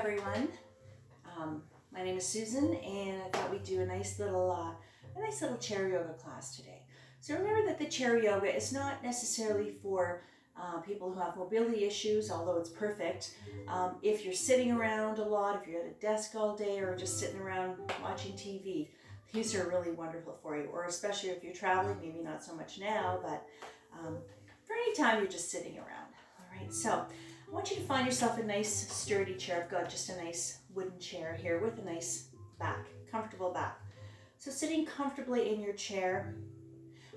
everyone. My name is Susan, and I thought we'd do a nice little chair yoga class today. So remember that the chair yoga is not necessarily for people who have mobility issues, although it's perfect. If you're sitting around a lot, if you're at a desk all day, or just sitting around watching TV, these are really wonderful for you. Or especially if you're traveling, maybe not so much now, but for any time you're just sitting around. All right, so I want you to find yourself a nice sturdy chair. I've got just a nice wooden chair here with a nice back, comfortable back. So sitting comfortably in your chair,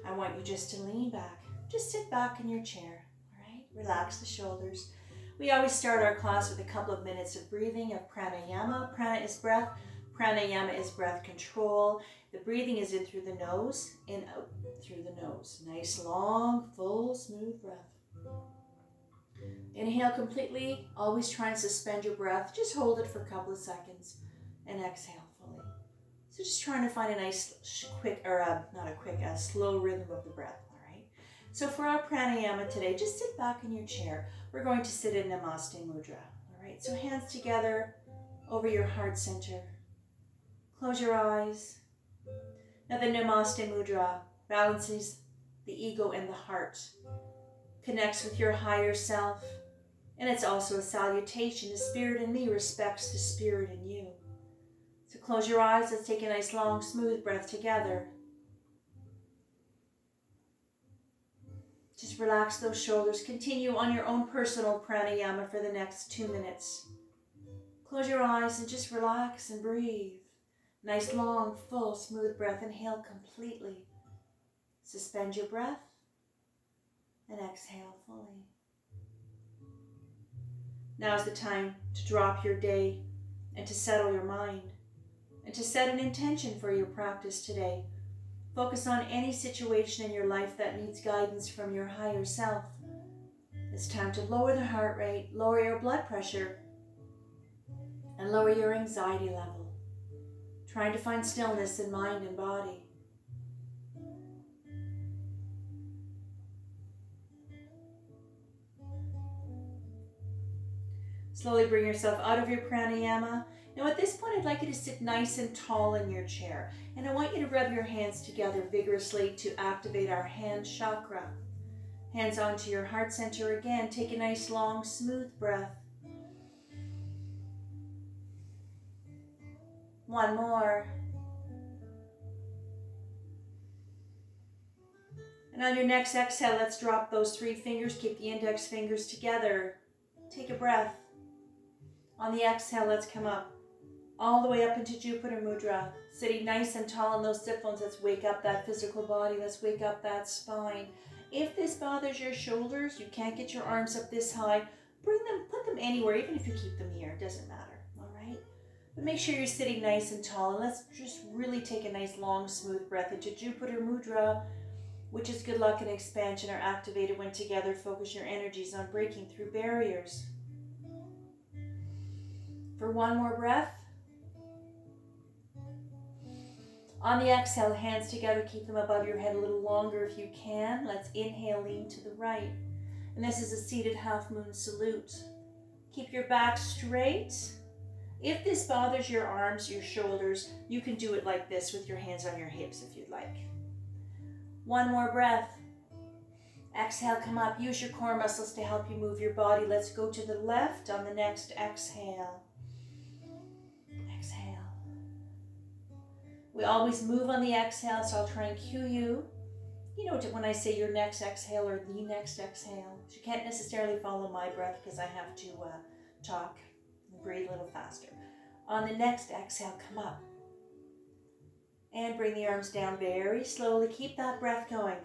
I want you just to lean back. Just sit back in your chair, all right? Relax the shoulders. We always start our class with a couple of minutes of breathing of pranayama. Prana is breath. Pranayama is breath control. The breathing is in through the nose, in out through the nose. Nice, long, full, smooth breath. Inhale completely, always try and suspend your breath. Just hold it for a couple of seconds and exhale fully. So just trying to find a nice slow rhythm of the breath, all right? So for our pranayama today, just sit back in your chair. We're going to sit in Namaste Mudra, all right? So hands together over your heart center. Close your eyes. Now the Namaste Mudra balances the ego and the heart, connects with your higher self, and it's also a salutation. The spirit in me respects the spirit in you. So close your eyes. Let's take a nice long smooth breath together. Just relax those shoulders. Continue on your own personal pranayama for the next 2 minutes. Close your eyes and just relax and breathe. Nice long full smooth breath. Inhale completely. Suspend your breath and exhale fully. Now is the time to drop your day and to settle your mind and to set an intention for your practice today. Focus on any situation in your life that needs guidance from your higher self. It's time to lower the heart rate, lower your blood pressure, and lower your anxiety level. Trying to find stillness in mind and body. Slowly bring yourself out of your pranayama. Now at this point, I'd like you to sit nice and tall in your chair. And I want you to rub your hands together vigorously to activate our hand chakra. Hands onto your heart center again. Take a nice long smooth breath. One more. And on your next exhale, let's drop those 3 fingers. Keep the index fingers together. Take a breath. On the exhale, let's come up all the way up into Jupiter Mudra. Sitting nice and tall in those sit bones. Let's wake up that physical body. Let's wake up that spine. If this bothers your shoulders, you can't get your arms up this high, put them anywhere, even if you keep them here, it doesn't matter, all right? But make sure you're sitting nice and tall, and let's just really take a nice long smooth breath into Jupiter Mudra, which is good luck and expansion are activated when together. Focus your energies on breaking through barriers. For one more breath. On the exhale, hands together, keep them above your head a little longer if you can. Let's inhale, lean to the right. And this is a seated half moon salute. Keep your back straight. If this bothers your arms, your shoulders, you can do it like this with your hands on your hips if you'd like. One more breath. Exhale, come up. Use your core muscles to help you move your body. Let's go to the left on the next exhale. Exhale. We always move on the exhale, so I'll try and cue you. You know when I say your next exhale or the next exhale. You can't necessarily follow my breath because I have to talk and breathe a little faster. On the next exhale, come up. And bring the arms down very slowly. Keep that breath going.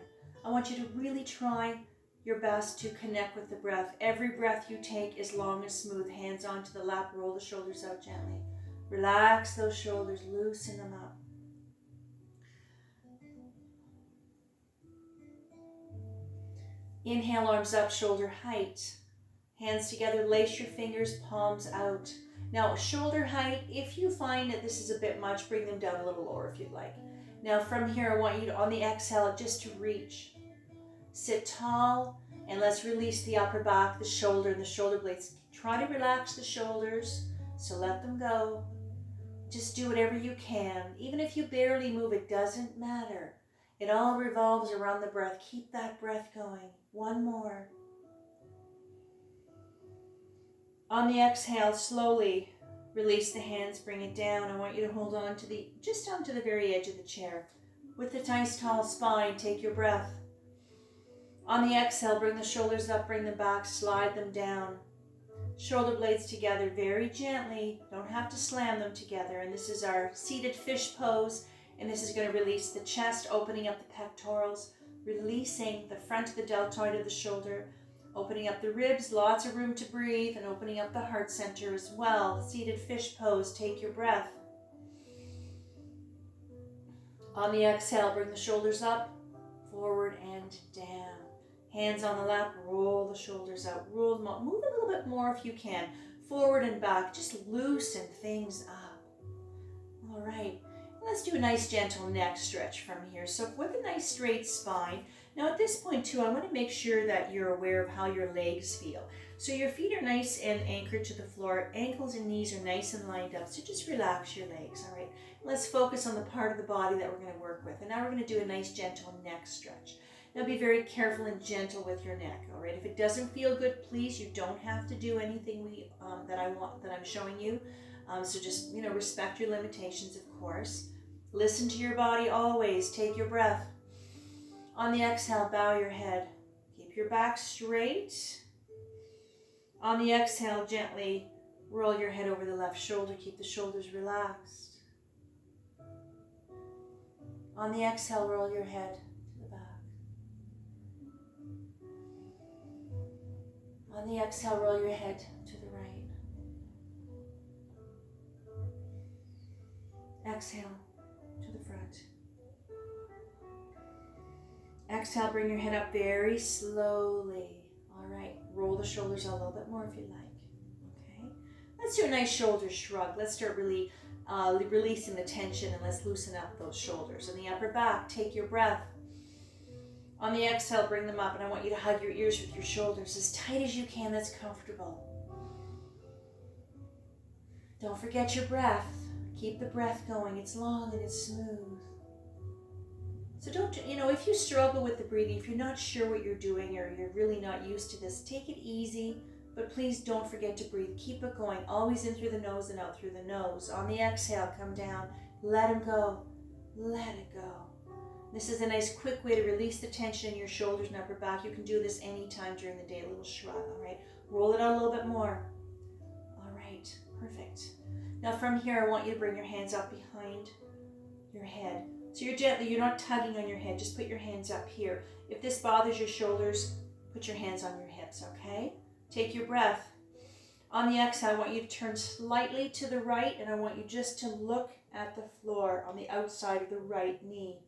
I want you to really try your best to connect with the breath. Every breath you take is long and smooth. Hands onto the lap, roll the shoulders out gently. Relax those shoulders, loosen them up. Inhale, arms up, shoulder height. Hands together, lace your fingers, palms out. Now, shoulder height, if you find that this is a bit much, bring them down a little lower if you'd like. Now, from here, I want you to, on the exhale, just to reach. Sit tall, and let's release the upper back, the shoulder, and the shoulder blades. Try to relax the shoulders. So let them go. Just do whatever you can. Even if you barely move, it doesn't matter. It all revolves around the breath. Keep that breath going. One more. On the exhale, slowly release the hands, bring it down. I want you to hold on to just onto the very edge of the chair. With a nice tall spine, take your breath. On the exhale, bring the shoulders up, bring them back, slide them down. Shoulder blades together very gently. Don't have to slam them together. And this is our seated fish pose. And this is going to release the chest, opening up the pectorals, releasing the front of the deltoid of the shoulder, opening up the ribs, lots of room to breathe, and opening up the heart center as well. Seated fish pose, take your breath. On the exhale, bring the shoulders up, forward and down. Hands on the lap, roll the shoulders out, roll them up. Move a little bit more if you can, forward and back. Just loosen things up. All right, let's do a nice gentle neck stretch from here. So with a nice straight spine. Now at this point too, I want to make sure that you're aware of how your legs feel. So your feet are nice and anchored to the floor. Ankles and knees are nice and lined up. So just relax your legs, all right? Let's focus on the part of the body that we're going to work with. And now we're going to do a nice gentle neck stretch. Now be very careful and gentle with your neck, all right? If it doesn't feel good, please, you don't have to do anything that I'm showing you. So just, respect your limitations, of course. Listen to your body always. Take your breath. On the exhale, bow your head. Keep your back straight. On the exhale, gently roll your head over the left shoulder. Keep the shoulders relaxed. On the exhale, roll your head to the back. On the exhale, roll your head to the right. Exhale to the front. Exhale, bring your head up very slowly. All right, roll the shoulders a little bit more if you like. Okay, let's do a nice shoulder shrug. Let's start really releasing the tension, and let's loosen up those shoulders. In the upper back, take your breath. On the exhale, bring them up, and I want you to hug your ears with your shoulders as tight as you can, that's comfortable. Don't forget your breath. Keep the breath going. It's long and it's smooth. So don't, if you struggle with the breathing, if you're not sure what you're doing or you're really not used to this, take it easy, but please don't forget to breathe. Keep it going. Always in through the nose and out through the nose. On the exhale, come down. Let them go. Let it go. This is a nice quick way to release the tension in your shoulders and upper back. You can do this anytime during the day, a little shrug, all right? Roll it out a little bit more. All right, perfect. Now from here, I want you to bring your hands up behind your head. So you're not tugging on your head, just put your hands up here. If this bothers your shoulders, put your hands on your hips, okay? Take your breath. On the exhale, I want you to turn slightly to the right, and I want you just to look at the floor on the outside of the right knee.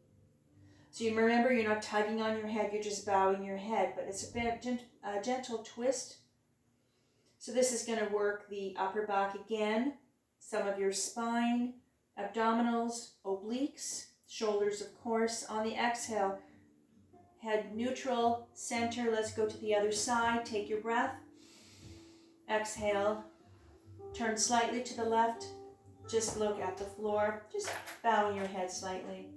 So you remember, you're not tugging on your head, you're just bowing your head, but it's a gentle twist. So this is going to work the upper back again, some of your spine, abdominals, obliques, shoulders, of course. On the exhale, head neutral, center. Let's go to the other side. Take your breath. Exhale. Turn slightly to the left. Just look at the floor. Just bowing your head slightly.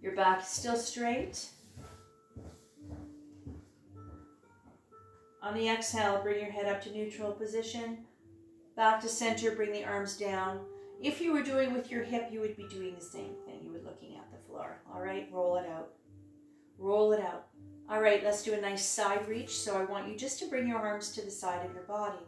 Your back is still straight. On the exhale, bring your head up to neutral position. Back to center, bring the arms down. If you were doing with your hip, you would be doing the same thing. You would be looking at the floor. All right, roll it out. Roll it out. All right, let's do a nice side reach. So I want you just to bring your arms to the side of your body.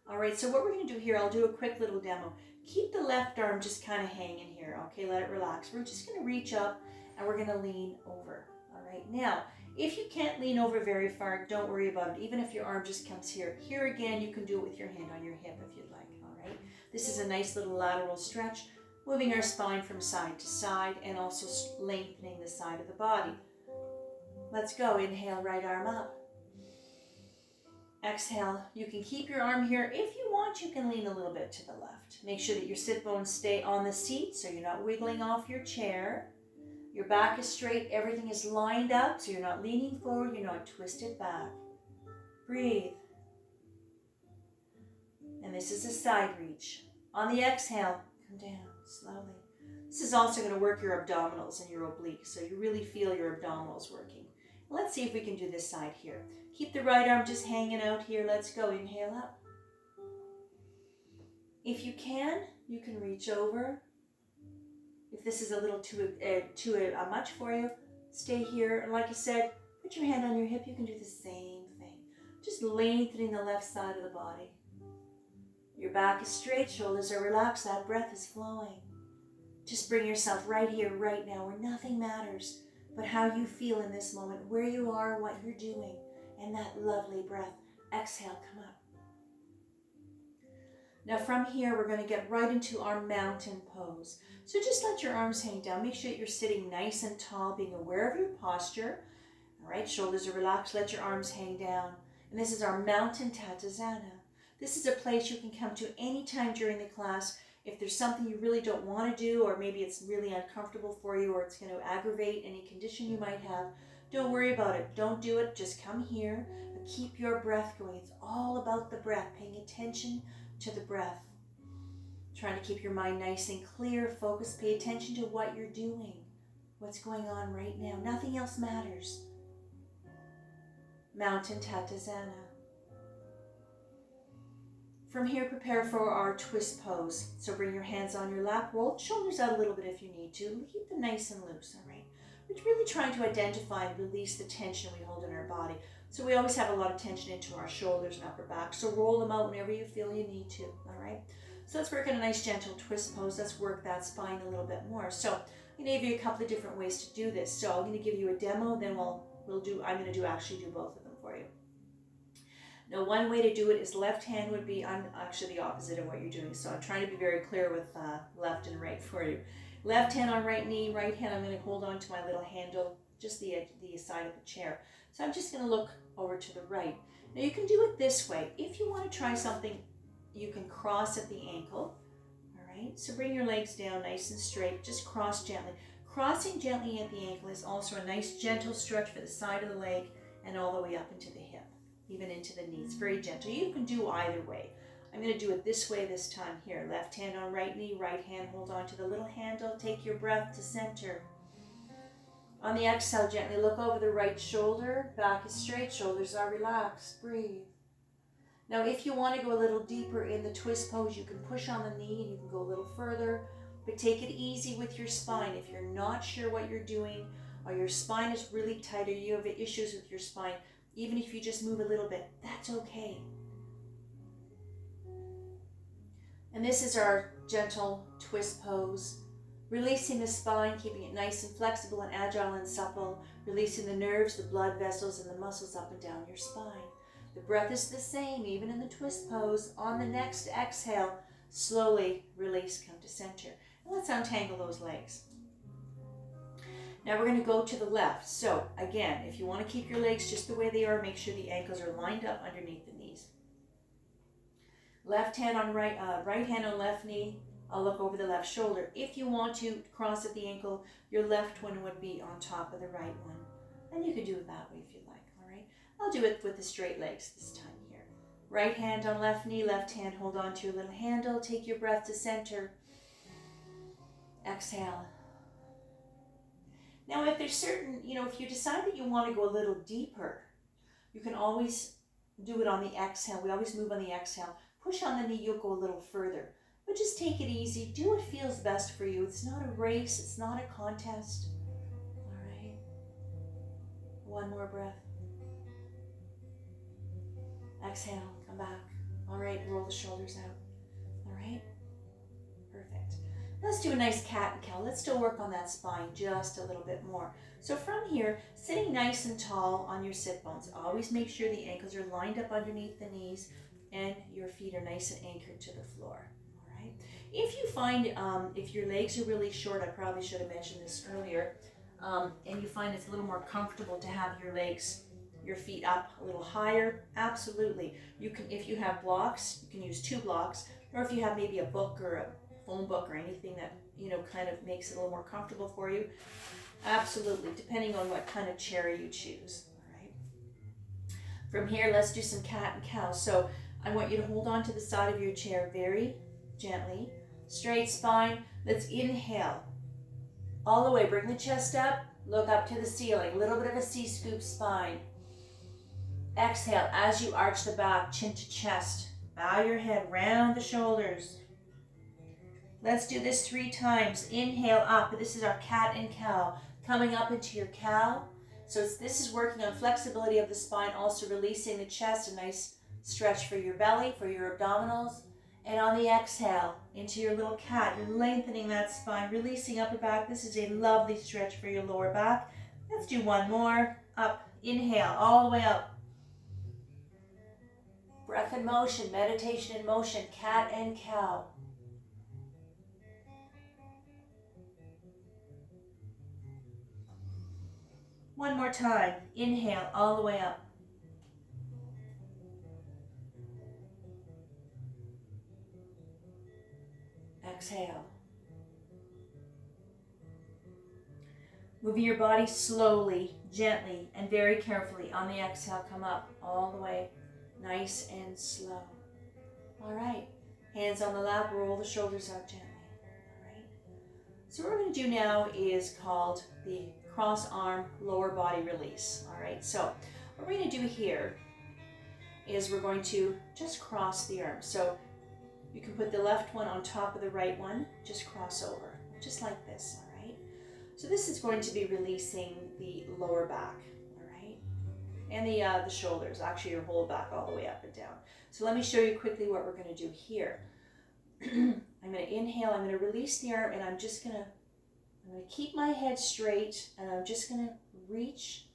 All right, so what we're going to do here, I'll do a quick little demo. Keep the left arm just kind of hanging here. Okay, let it relax. We're just going to reach up and we're going to lean over. All right, now, if you can't lean over very far, don't worry about it. Even if your arm just comes here. Here again, you can do it with your hand on your hip if you'd like. All right, this is a nice little lateral stretch, moving our spine from side to side and also lengthening the side of the body. Let's go. Inhale, right arm up. Exhale. You can keep your arm here. If you want, you can lean a little bit to the left. Make sure that your sit bones stay on the seat so you're not wiggling off your chair. Your back is straight. Everything is lined up so you're not leaning forward. You're not twisted back. Breathe. And this is a side reach. On the exhale, come down slowly. This is also going to work your abdominals and your obliques, so you really feel your abdominals working. Let's see if we can do this side here. Keep the right arm just hanging out here. Let's go. Inhale up. If you can reach over. If this is a little too much for you, stay here. And like I said, put your hand on your hip. You can do the same thing. Just lengthening the left side of the body. Your back is straight, shoulders are relaxed, that breath is flowing. Just bring yourself right here, right now, where nothing matters but how you feel in this moment, where you are, what you're doing, and that lovely breath. Exhale, come up. Now from here, we're going to get right into our mountain pose. So just let your arms hang down. Make sure that you're sitting nice and tall, being aware of your posture. All right, shoulders are relaxed. Let your arms hang down. And this is our mountain Tadasana. This is a place you can come to anytime during the class. If there's something you really don't want to do, or maybe it's really uncomfortable for you, or it's going to aggravate any condition you might have, don't worry about it. Don't do it. Just come here, but keep your breath going. It's all about the breath, paying attention to the breath. Trying to keep your mind nice and clear, focus, pay attention to what you're doing, what's going on right now. Nothing else matters. Mountain Tadasana. From here, prepare for our twist pose. So bring your hands on your lap, roll the shoulders out a little bit if you need to. Keep them nice and loose, all right? We're really trying to identify and release the tension we hold in our body. So we always have a lot of tension into our shoulders and upper back. So roll them out whenever you feel you need to, all right? So let's work on a nice gentle twist pose. Let's work that spine a little bit more. So I'm going to give you a couple of different ways to do this. So I'm going to give you a demo, then I'm going to actually do both of them for you. Now, one way to do it is left hand would be, I'm actually the opposite of what you're doing. So I'm trying to be very clear with left and right for you. Left hand on right knee, right hand I'm going to hold on to my little handle, just the side of the chair. So I'm just going to look over to the right. Now you can do it this way. If you want to try something, you can cross at the ankle. All right, so bring your legs down nice and straight. Just cross gently. Crossing gently at the ankle is also a nice gentle stretch for the side of the leg and all the way up into the hip, even into the knees. Very gentle. You can do either way. I'm going to do it this way this time here. Left hand on right knee, right hand hold on to the little handle. Take your breath to center. On the exhale, gently look over the right shoulder. Back is straight, shoulders are relaxed. Breathe. Now, if you want to go a little deeper in the twist pose, you can push on the knee and you can go a little further, but take it easy with your spine. If you're not sure what you're doing, or your spine is really tight, or you have issues with your spine, even if you just move a little bit, that's okay. And this is our gentle twist pose. Releasing the spine, keeping it nice and flexible and agile and supple. Releasing the nerves, the blood vessels, and the muscles up and down your spine. The breath is the same, even in the twist pose. On the next exhale, slowly release, come to center. And let's untangle those legs. Now we're going to go to the left. So again, if you want to keep your legs just the way they are, make sure the ankles are lined up underneath the knees. Left hand on right hand on left knee. I'll look over the left shoulder. If you want to cross at the ankle, your left one would be on top of the right one. And you can do it that way if you like, all right? I'll do it with the straight legs this time here. Right hand on left knee, left hand hold on to your little handle. Take your breath to center. Exhale. Now, if there's certain, if you decide that you want to go a little deeper, you can always do it on the exhale. We always move on the exhale. Push on the knee, you'll go a little further. But just take it easy. Do what feels best for you. It's not a race. It's not a contest. All right. One more breath. Exhale. Come back. All right. Roll the shoulders out. All right. Perfect. Let's do a nice cat and cow. Let's still work on that spine just a little bit more. So from here, sitting nice and tall on your sit bones. Always make sure the ankles are lined up underneath the knees and your feet are nice and anchored to the floor. If you find, if your legs are really short, I probably should have mentioned this earlier, and you find it's a little more comfortable to have your feet up a little higher, absolutely. You can, if you have blocks, you can use 2 blocks, or if you have maybe a book or a phone book or anything that, kind of makes it a little more comfortable for you, absolutely, depending on what kind of chair you choose, all right? From here, let's do some cat and cow. So I want you to hold on to the side of your chair very gently. Straight spine. Let's inhale. All the way. Bring the chest up. Look up to the ceiling. A little bit of a C-scoop spine. Exhale as you arch the back, chin to chest. Bow your head, round the shoulders. Let's do this 3 times. Inhale up. This is our cat and cow. Coming up into your cow. So this is working on flexibility of the spine, also releasing the chest, a nice stretch for your belly, for your abdominals. And on the exhale, into your little cat, you're lengthening that spine, releasing upper back. This is a lovely stretch for your lower back. Let's do one more. Up. Inhale, all the way up. Breath in motion, meditation in motion, cat and cow. One more time. Inhale all the way up. Exhale. Moving your body slowly, gently, and very carefully. On the exhale, come up all the way. Nice and slow. All right. Hands on the lap, roll the shoulders out gently. All right. So what we're going to do now is called the cross arm lower body release. All right. So what we're going to do here is we're going to just cross the arms. So you can put the left one on top of the right one, just cross over, just like this. All right. So this is going to be releasing the lower back. And the shoulders, actually your whole back all the way up and down. So let me show you quickly what we're going to do here. I'm going to inhale, I'm going to release the arm, and I'm going to keep my head straight, and I'm just going to reach.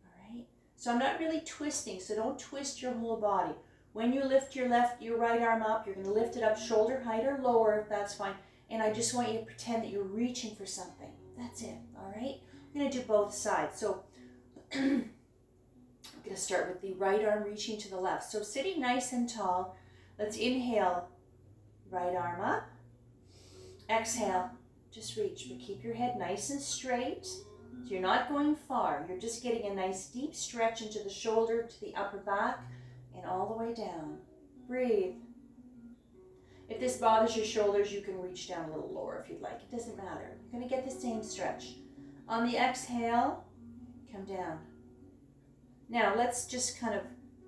All right. So I'm not really twisting, so don't twist your whole body. When you lift your right arm up, you're going to lift it up shoulder height or lower, if that's fine. And I just want you to pretend that you're reaching for something. That's it. All right. I'm going to do both sides. So I'm going to start with the right arm reaching to the left. So sitting nice and tall, let's inhale, right arm up. Exhale, just reach, but keep your head nice and straight. So you're not going far. You're just getting a nice deep stretch into the shoulder, to the upper back, and all the way down. Breathe. If this bothers your shoulders, you can reach down a little lower if you'd like. It doesn't matter. You're going to get the same stretch. On the exhale, come down. Now let's just kind of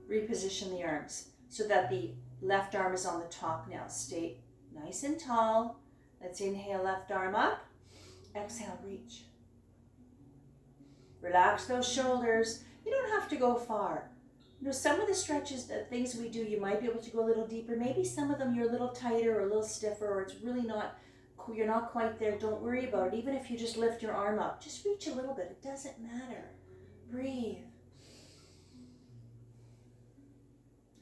reposition the arms so that the left arm is on the top now. Stay nice and tall. Let's inhale, left arm up. Exhale, reach. Relax those shoulders. You don't have to go far. You know, some of the stretches, the things we do, you might be able to go a little deeper. Maybe some of them you're a little tighter or a little stiffer, or it's really not, you're not quite there. Don't worry about it. Even if you just lift your arm up, just reach a little bit. It doesn't matter. Breathe.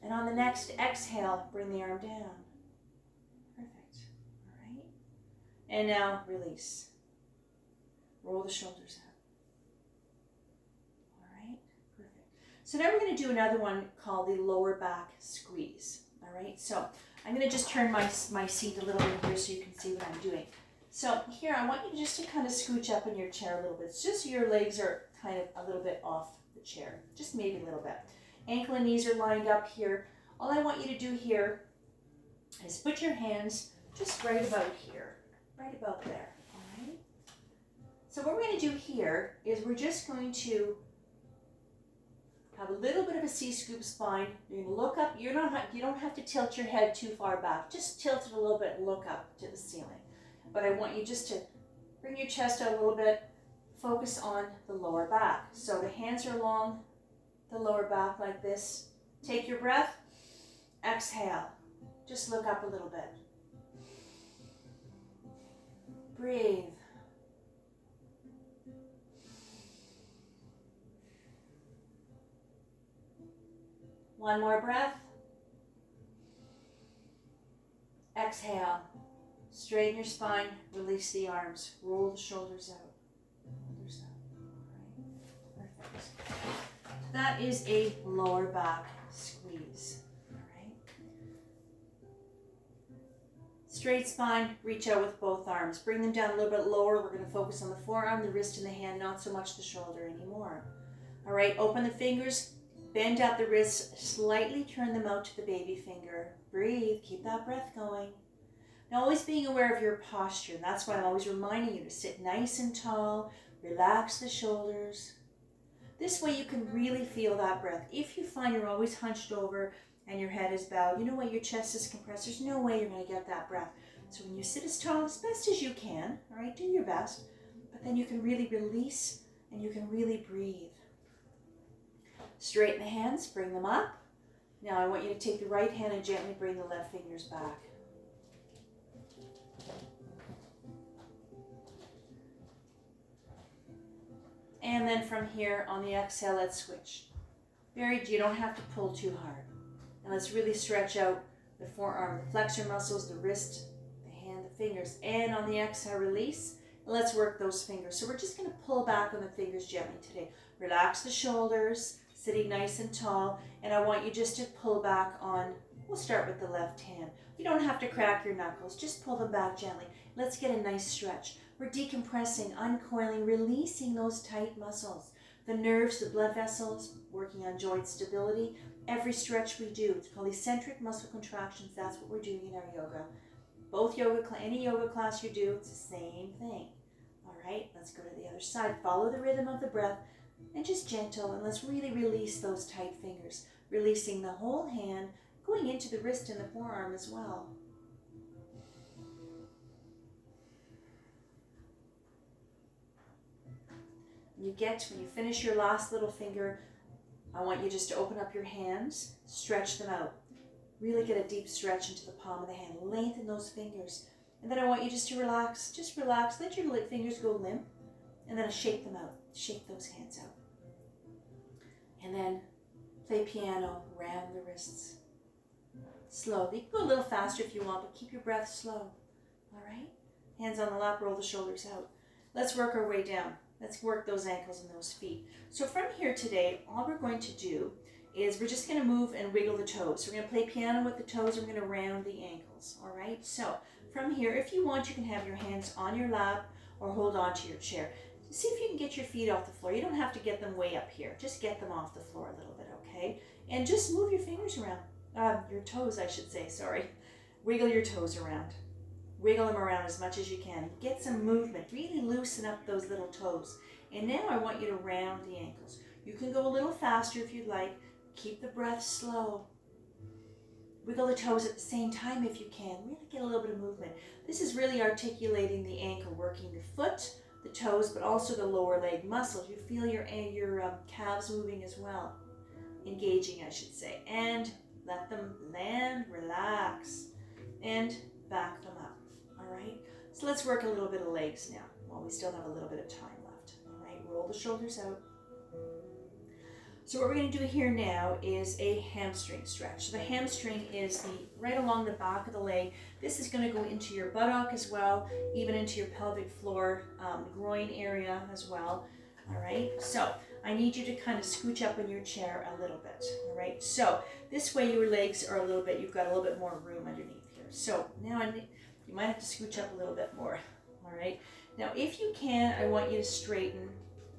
And on the next exhale, bring the arm down. Perfect. All right. And now release. Roll the shoulders out. All right. Perfect. So now we're going to do another one called the lower back squeeze. All right. So I'm going to just turn my seat a little bit here so you can see what I'm doing. So here, I want you just to kind of scooch up in your chair a little bit. It's just so your legs are kind of a little bit off the chair. Just maybe a little bit. Ankle and knees are lined up here. All I want you to do here is put your hands just right about here, right about there, all right? So what we're going to do here is we're just going to have a little bit of a C-scoop spine. You're going to look up. You don't have to tilt your head too far back. Just tilt it a little bit and look up to the ceiling. But I want you just to bring your chest out a little bit, focus on the lower back. So the hands are along the lower back like this. Take your breath. Exhale. Just look up a little bit. Breathe. One more breath. Exhale. Straighten your spine. Release the arms. Roll the shoulders out. Shoulders out. All right. Perfect. That is a lower back squeeze. All right. Straight spine, reach out with both arms. Bring them down a little bit lower. We're going to focus on the forearm, the wrist, and the hand, not so much the shoulder anymore. All right, open the fingers, Bend out the wrists, slightly turn them out to the baby finger. Breathe, keep that breath going. Now always being aware of your posture. And that's why I'm always reminding you to sit nice and tall, relax the shoulders. This way you can really feel that breath. If you find you're always hunched over and your head is bowed, you know what, your chest is compressed, there's no way you're going to get that breath. So when you sit as tall as best as you can, all right, do your best, but then you can really release and you can really breathe. Straighten the hands, bring them up. Now I want you to take the right hand and gently bring the left fingers back. And then from here, on the exhale, let's switch. You don't have to pull too hard. And let's really stretch out the forearm, the flexor muscles, the wrist, the hand, the fingers. And on the exhale, release. And let's work those fingers. So we're just going to pull back on the fingers gently today. Relax the shoulders, sitting nice and tall. And I want you just to pull back on, we'll start with the left hand. You don't have to crack your knuckles. Just pull them back gently. Let's get a nice stretch. We're decompressing, uncoiling, releasing those tight muscles. The nerves, the blood vessels, working on joint stability. Every stretch we do, it's called eccentric muscle contractions. That's what we're doing in our yoga. Any yoga class you do, it's the same thing. All right, let's go to the other side. Follow the rhythm of the breath and just gentle, and let's really release those tight fingers. Releasing the whole hand, going into the wrist and the forearm as well. When you finish your last little finger, I want you just to open up your hands, stretch them out. Really get a deep stretch into the palm of the hand. Lengthen those fingers. And then I want you just to relax. Just relax. Let your fingers go limp. And then shake them out. Shake those hands out. And then play piano, round the wrists. Slowly. You can go a little faster if you want, but keep your breath slow. All right? Hands on the lap, roll the shoulders out. Let's work our way down. Let's work those ankles and those feet. So from here today, all we're going to do is we're just going to move and wiggle the toes. So we're going to play piano with the toes. We're going to round the ankles. All right? So from here, if you want, you can have your hands on your lap or hold on to your chair. See if you can get your feet off the floor. You don't have to get them way up here. Just get them off the floor a little bit, okay? And just move your fingers around. Your toes, I should say, sorry. Wiggle your toes around. Wiggle them around as much as you can. Get some movement. Really loosen up those little toes. And now I want you to round the ankles. You can go a little faster if you'd like. Keep the breath slow. Wiggle the toes at the same time if you can. Really get a little bit of movement. This is really articulating the ankle, working the foot, the toes, but also the lower leg muscles. You feel your calves moving as well. Engaging, I should say. And let them land, relax, and back them up. All right, so let's work a little bit of legs now while we still have a little bit of time left. All right, roll the shoulders out. So what we're going to do here now is a hamstring stretch. So the hamstring is right along the back of the leg. This is going to go into your buttock as well, even into your pelvic floor, groin area as well. All right, so I need you to kind of scooch up in your chair a little bit. All right, so this way your legs are you've got a little bit more room underneath here. So now you might have to scooch up a little bit more. All right, now if you can, I want you to straighten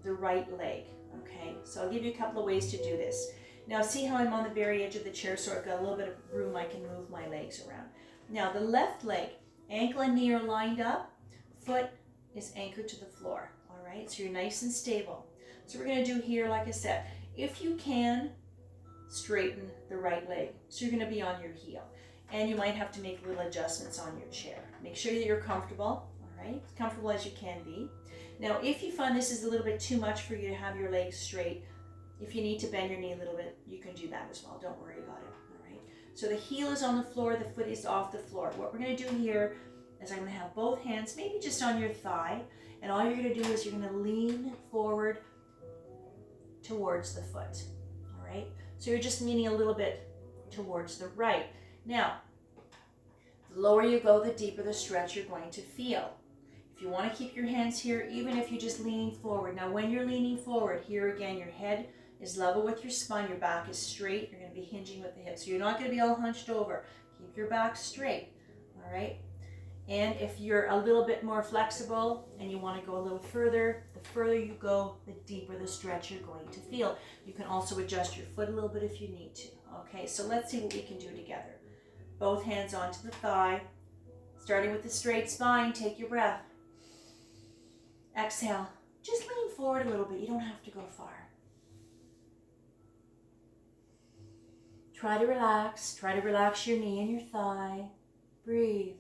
the right leg. Okay, so I'll give you a couple of ways to do this. Now see how I'm on the very edge of the chair, so I've got a little bit of room I can move my legs around. Now the left leg, ankle and knee are lined up, foot is anchored to the floor. All right, so you're nice and stable. So we're going to do here, like I said, if you can, straighten the right leg. So you're going to be on your heel. And you might have to make little adjustments on your chair. Make sure that you're comfortable, all right? As comfortable as you can be. Now, if you find this is a little bit too much for you to have your legs straight, if you need to bend your knee a little bit, you can do that as well. Don't worry about it, all right? So the heel is on the floor, the foot is off the floor. What we're going to do here is I'm going to have both hands maybe just on your thigh, and all you're going to do is you're going to lean forward towards the foot, all right? So you're just leaning a little bit towards the right. Now, the lower you go, the deeper the stretch you're going to feel. If you want to keep your hands here, even if you're just leaning forward. Now, when you're leaning forward, here again, your head is level with your spine, your back is straight, you're going to be hinging with the hips. So you're not going to be all hunched over. Keep your back straight, all right? And if you're a little bit more flexible and you want to go a little further, the further you go, the deeper the stretch you're going to feel. You can also adjust your foot a little bit if you need to. Okay, so let's see what we can do together. Both hands onto the thigh. Starting with the straight spine, take your breath. Exhale. Just lean forward a little bit. You don't have to go far. Try to relax. Try to relax your knee and your thigh. Breathe.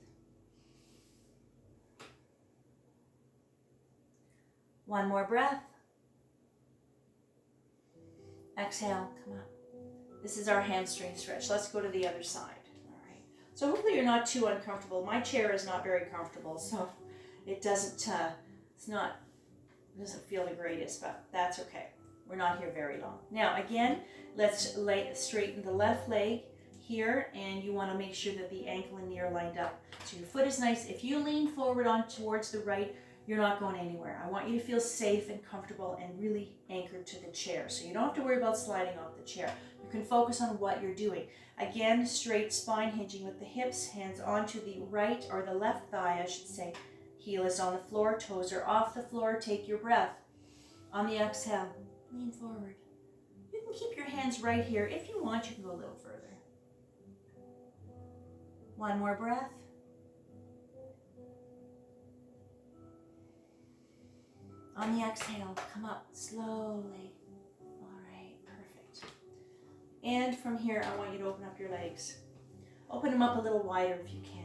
One more breath. Exhale, come up. This is our hamstring stretch. Let's go to the other side. All right. So hopefully you're not too uncomfortable. My chair is not very comfortable, so it doesn't feel the greatest, but that's okay. We're not here very long. Now again, let's straighten the left leg here, and you want to make sure that the ankle and knee are lined up. So your foot is nice. If you lean forward on towards the right, you're not going anywhere. I want you to feel safe and comfortable and really anchored to the chair. So you don't have to worry about sliding off the chair. You can focus on what you're doing. Again, straight spine, hinging with the hips, hands onto the right or the left thigh, I should say. Heel is on the floor, toes are off the floor. Take your breath. On the exhale, lean forward. You can keep your hands right here. If you want, you can go a little further. One more breath. On the exhale, come up slowly. All right, perfect. And from here, I want you to open up your legs. Open them up a little wider if you can.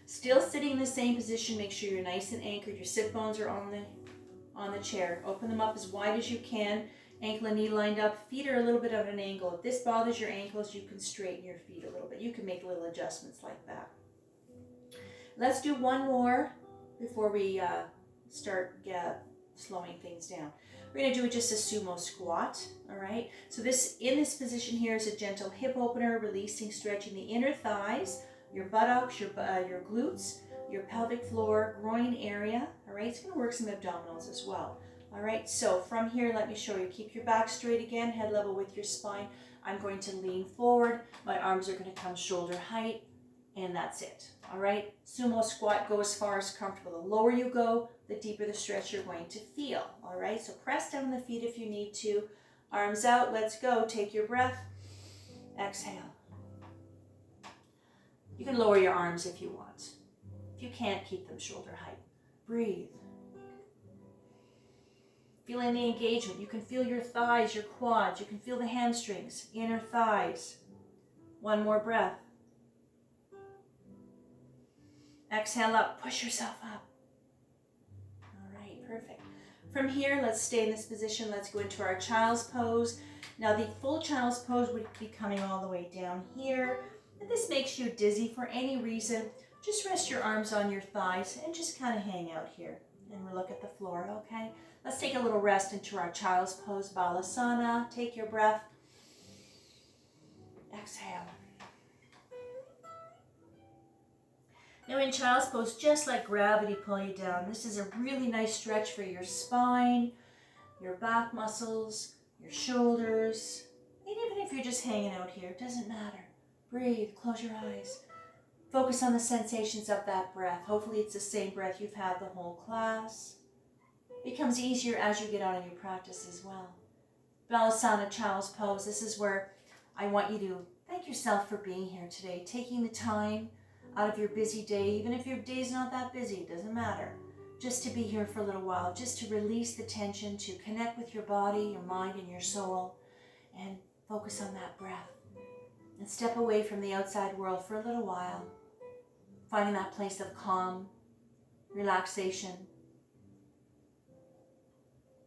Still sitting in the same position, make sure you're nice and anchored. Your sit bones are on the chair. Open them up as wide as you can. Ankle and knee lined up. Feet are a little bit at an angle. If this bothers your ankles, you can straighten your feet a little bit. You can make little adjustments like that. Let's do one more before we start slowing things down. We're going to do just a sumo squat, all right? So in this position here is a gentle hip opener, releasing, stretching the inner thighs, your buttocks, your glutes, your pelvic floor, groin area, all right? It's going to work some abdominals as well, all right? So from here, let me show you. Keep your back straight again, head level with your spine. I'm going to lean forward. My arms are going to come shoulder height, and that's it, all right? Sumo squat, go as far as comfortable. The lower you go, the deeper the stretch you're going to feel, all right? So press down the feet if you need to. Arms out, let's go. Take your breath. Exhale. You can lower your arms if you want. If you can't, keep them shoulder height. Breathe. Feeling the engagement. You can feel your thighs, your quads. You can feel the hamstrings, inner thighs. One more breath. Exhale up. Push yourself up. All right, perfect. From here, let's stay in this position. Let's go into our child's pose. Now, the full child's pose would be coming all the way down here. If this makes you dizzy for any reason, just rest your arms on your thighs and just kind of hang out here. And we'll look at the floor, okay? Let's take a little rest into our child's pose, Balasana. Take your breath. Exhale. Now in child's pose, just let gravity pull you down. This is a really nice stretch for your spine, your back muscles, your shoulders. And even if you're just hanging out here, it doesn't matter. Breathe, close your eyes. Focus on the sensations of that breath. Hopefully it's the same breath you've had the whole class. It becomes easier as you get on in your practice as well. Balasana, child's pose. This is where I want you to thank yourself for being here today, taking the time out of your busy day, even if your day's not that busy, it doesn't matter. Just to be here for a little while, just to release the tension, to connect with your body, your mind, and your soul, and focus on that breath. And step away from the outside world for a little while, finding that place of calm, relaxation.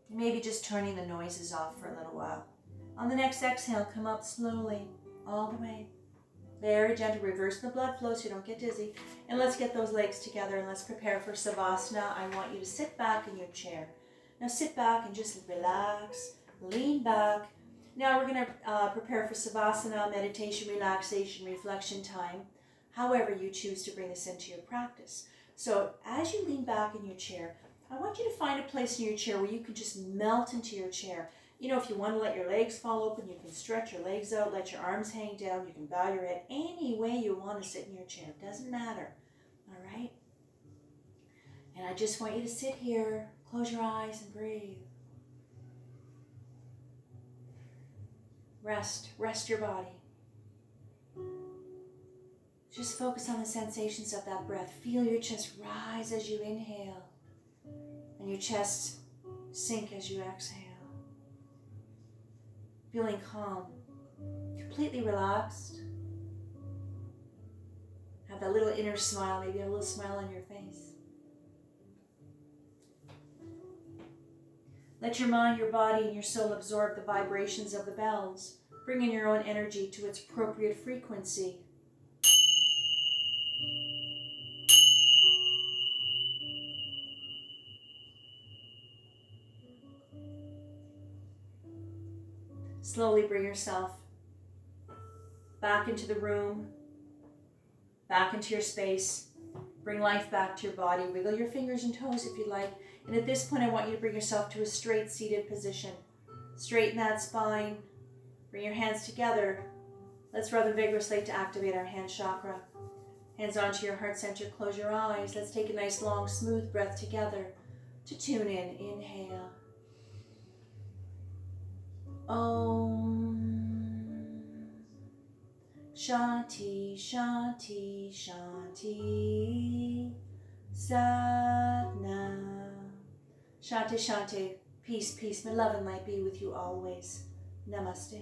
And maybe just turning the noises off for a little while. On the next exhale, come up slowly, all the way. Very gentle, reverse the blood flow so you don't get dizzy. And let's get those legs together and let's prepare for Savasana. I want you to sit back in your chair. Now sit back and just relax, lean back. Now we're going to prepare for Savasana, meditation, relaxation, reflection time, however you choose to bring this into your practice. So as you lean back in your chair, I want you to find a place in your chair where you can just melt into your chair. You know, if you want to let your legs fall open, you can stretch your legs out, let your arms hang down. You can bow your head any way you want to sit in your chair. It doesn't matter. All right? And I just want you to sit here, close your eyes and breathe. Rest your body. Just focus on the sensations of that breath. Feel your chest rise as you inhale and your chest sink as you exhale. Feeling calm, completely relaxed. Have that little inner smile, maybe a little smile on your face. Let your mind, your body, and your soul absorb the vibrations of the bells. Bring in your own energy to its appropriate frequency. Slowly bring yourself back into the room, back into your space. Bring life back to your body. Wiggle your fingers and toes if you like. And at this point, I want you to bring yourself to a straight seated position. Straighten that spine. Bring your hands together. Let's rub them vigorously to activate our hand chakra. Hands onto your heart center. Close your eyes. Let's take a nice, long, smooth breath together to tune in. Inhale. Om. Shanti, Shanti, Shanti. Satnam. Shanti, Shanti. Peace, peace. May love and light be with you always. Namaste.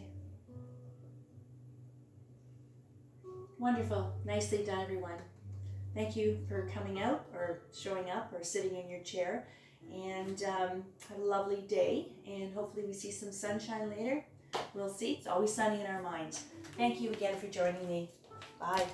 Wonderful. Nicely done, everyone. Thank you for coming out or showing up or sitting in your chair. And have a lovely day. And hopefully we see some sunshine later. We'll see. It's always sunny in our minds. Thank you again for joining me. Bye.